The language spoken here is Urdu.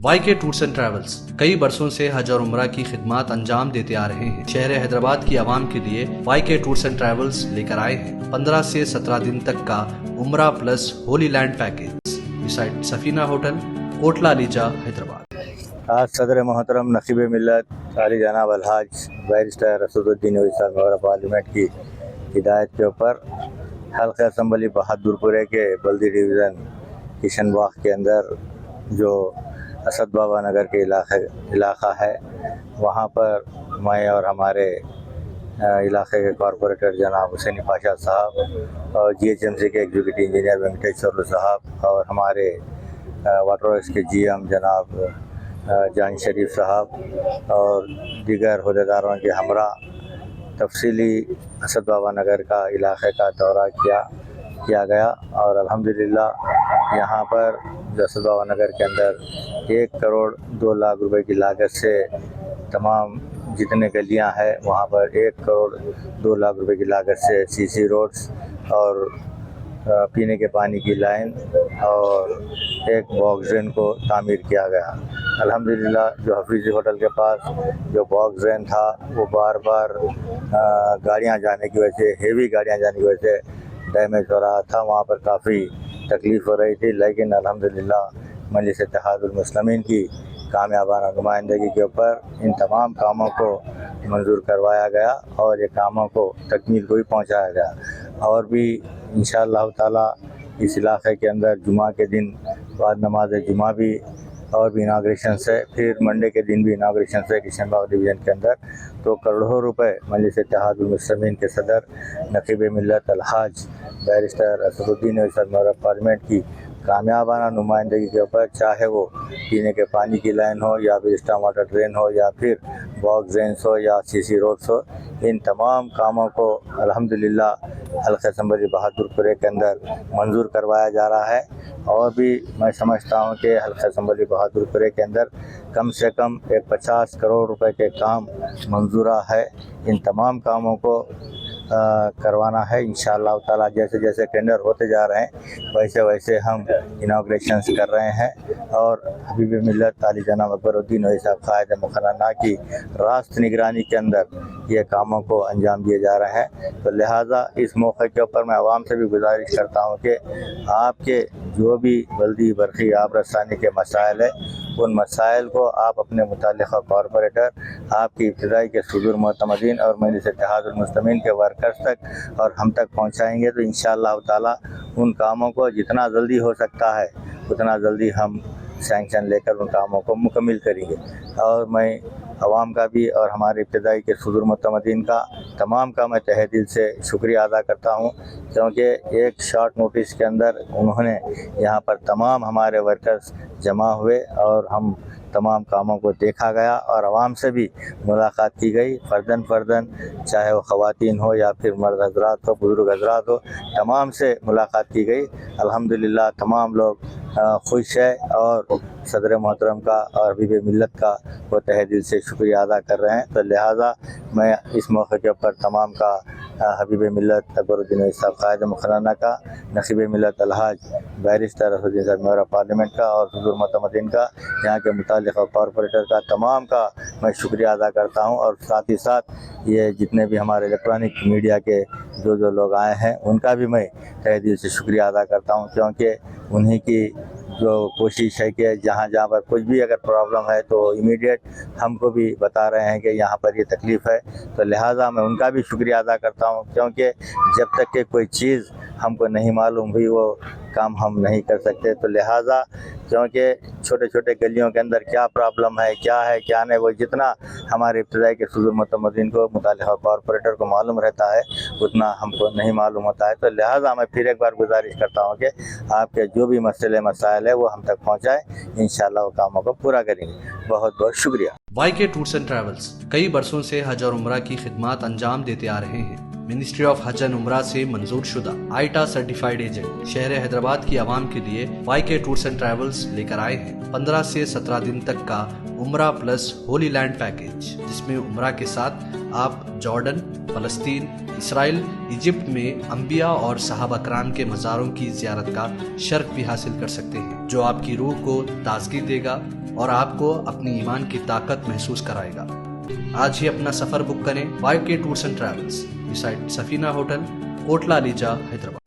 وائی کے ٹورس اینڈ ٹریولز کئی برسوں سے حج اور عمرہ کی خدمات انجام دیتے آ رہے ہیں۔ شہر حیدرآباد کی عوام کے لیے وائی کے ٹورس اینڈ ٹریولز لے کر آئے ہیں 15 سے 17 دن تک کا عمرہ پلس ہولی لینڈ پیکیج بسائٹ سفینہ ہوٹل، کوٹلہ علیجہ، حیدرآباد۔ آج صدر محترم نقیب ملت علی جناب الحاج بیرسٹر اسد الدین اویسی صاحب ممبر پارلیمنٹ کی ہدایت کے اوپر حلقہ اسمبلی بہادر پورے کے بلدی ڈویژن کشن باغ کے اندر جو اسد بابا نگر کے علاقہ ہے، وہاں پر میں اور ہمارے علاقے کے کارپوریٹر جناب حسین پاشا صاحب اور جی ایچ ایم سی کے ایگزیکٹو انجینئر وینکٹیشور صاحب اور ہمارے واٹر ورکس کے جی ایم جناب جان شریف صاحب اور دیگر عہدیداروں کے ہمراہ تفصیلی اسد بابا نگر کا علاقے کا دورہ کیا گیا، اور الحمدللہ یہاں پر اسد بابا نگر کے اندر 1 کروڑ 2 لاکھ روپے کی لاگت سے تمام جتنے گلیاں ہیں وہاں پر 1 کروڑ 2 لاکھ روپے کی لاگت سے سی سی روڈز اور پینے کے پانی کی لائن اور ایک باکس ڈرین کو تعمیر کیا گیا۔ الحمدللہ جو حفیظی ہوٹل کے پاس جو باکس ڈرین تھا وہ بار بار گاڑیاں جانے کی وجہ سے، ہیوی گاڑیاں جانے کی وجہ سے ڈیمیج ہو رہا تھا، وہاں پر کافی تکلیف ہو رہی تھی، لیکن الحمدللہ مجلس اتحاد المسلمین کی کامیابانہ نمائندگی کے اوپر ان تمام کاموں کو منظور کروایا گیا اور یہ کاموں کو تکمیل کو بھی پہنچایا گیا، اور بھی انشاءاللہ تعالی اس علاقے کے اندر جمعہ کے دن بعد نماز جمعہ بھی اور بھی اناگریشن سے، پھر منڈے کے دن بھی اناگریشن سے کشن باغ ڈویژن کے اندر تو کروڑوں روپے مجلس اتحاد المسلمین کے صدر نقیب ملت الحاج بیرسٹر اسد الدین اویسی صاحب ممبر پارلیمنٹ کی کامیابانہ نمائندگی کے اوپر، چاہے وہ پینے کے پانی کی لائن ہو یا پھر اسٹام واٹر ڈرین ہو یا پھر باکس ڈرینس ہو یا سی سی روڈس ہو، ان تمام کاموں کو الحمدللہ حلقہ اسمبلی بہادر پورے کے اندر منظور کروایا جا رہا ہے، اور بھی میں سمجھتا ہوں کہ حلقہ اسمبلی بہادر پورے کے اندر کم سے کم 50 کروڑ روپے کے کام منظورہ ہے۔ ان تمام کاموں کو کروانا ہے انشاءاللہ تعالیٰ، جیسے جیسے ٹینڈر ہوتے جا رہے ہیں ویسے ویسے ہم اناگریشنز کر رہے ہیں، اور حبیب ملت علی جناب اکبر الدین اویسی صاحب قائد مقننہ کی راست نگرانی کے اندر یہ کاموں کو انجام دیے جا رہے ہیں۔ تو لہٰذا اس موقع کے اوپر میں عوام سے بھی گزارش کرتا ہوں کہ آپ کے جو بھی بلدی برقی آب رسانی کے مسائل ہیں، ان مسائل کو آپ اپنے متعلقہ کارپوریٹر، آپ کی ابتدائی کے صدور معتمدین اور مجلس اتحاد المسلمین کے ورکرز تک اور ہم تک پہنچائیں گے تو انشاءاللہ تعالی ان کاموں کو جتنا جلدی ہو سکتا ہے اتنا جلدی ہم سینکشن لے کر ان کاموں کو مکمل کریں گے۔ اور میں عوام کا بھی اور ہمارے ابتدائی کے صدور معتمدین کا تمام کا میں تہہ دل سے شکریہ ادا کرتا ہوں، کیونکہ ایک شارٹ نوٹس کے اندر انہوں نے یہاں پر تمام ہمارے ورکرز جمع ہوئے اور ہم تمام کاموں کو دیکھا گیا، اور عوام سے بھی ملاقات کی گئی، فرداً چاہے وہ خواتین ہو یا پھر مرد حضرات ہو، بزرگ حضرات ہو، تمام سے ملاقات کی گئی۔ الحمدللہ تمام لوگ خوش ہے اور صدر محترم کا اور حبیب ملت کا وہ تہہ دل سے شکریہ ادا کر رہے ہیں۔ تو لہٰذا میں اس موقع کے اوپر تمام کا حبیب ملت اکبر الدین اویسی صاحب قائد مقننہ کا، نقیب ملت الحاج بیرسٹر اسد الدین صاحب ممبر پارلیمنٹ کا اور صدور معتمدین کا، یہاں کے متعلقہ کارپوریٹر کا، تمام کا میں شکریہ ادا کرتا ہوں، اور ساتھ ہی ساتھ یہ جتنے بھی ہمارے الیکٹرانک میڈیا کے جو لوگ آئے ہیں ان کا بھی میں تہہ دل سے شکریہ ادا کرتا ہوں، کیونکہ انہی کی جو کوشش ہے کہ جہاں پر کچھ بھی اگر پرابلم ہے تو امیڈیٹ ہم کو بھی بتا رہے ہیں کہ یہاں پر یہ تکلیف ہے، تو لہٰذا میں ان کا بھی شکریہ ادا کرتا ہوں، کیونکہ جب تک کہ کوئی چیز ہم کو نہیں معلوم ہوئی وہ کام ہم نہیں کر سکتے۔ تو لہٰذا کیونکہ چھوٹے چھوٹے گلیوں کے اندر کیا پرابلم ہے کیا نہیں، وہ جتنا ہمارے ابتدائی کے صدور معتمدین کو، متعلقہ کارپوریٹر کو معلوم رہتا ہے اتنا ہم کو نہیں معلوم ہوتا ہے۔ تو لہٰذا میں پھر ایک بار گزارش کرتا ہوں کہ آپ کے جو بھی مسائل ہے وہ ہم تک پہنچائیں، انشاءاللہ وہ کاموں کو پورا کریں گے۔ بہت بہت شکریہ۔ وائی کے ٹورس اینڈ ٹریولز کئی برسوں سے حج اور عمرہ کی خدمات انجام دیتے آ رہے ہیں۔ منسٹری آف حج اینڈ عمرہ سے منظور شدہ آئیٹا سرٹیفائیڈ ایجنٹ شہر حیدرآباد کی عوام کے لیے وائی کے ٹورس اینڈ ٹریولز لے کر آئے ہیں 15 سے 17 دن تک کا عمرہ پلس ہولی لینڈ پیکیج، جس میں عمرہ کے ساتھ آپ جارڈن، فلسطین، اسرائیل، ایجپٹ میں انبیاء اور صحابہ کرام کے مزاروں کی زیارت کا شرف بھی حاصل کر سکتے ہیں۔ جو آپ کی روح کو تازگی دے گا اور آپ کو اپنی ایمان کی طاقت محسوس کرائے گا۔ آج ہی اپنا سفر بک کریں YK tours and travels, beside Safina hotel, Kotla لیجا، حیدرآباد۔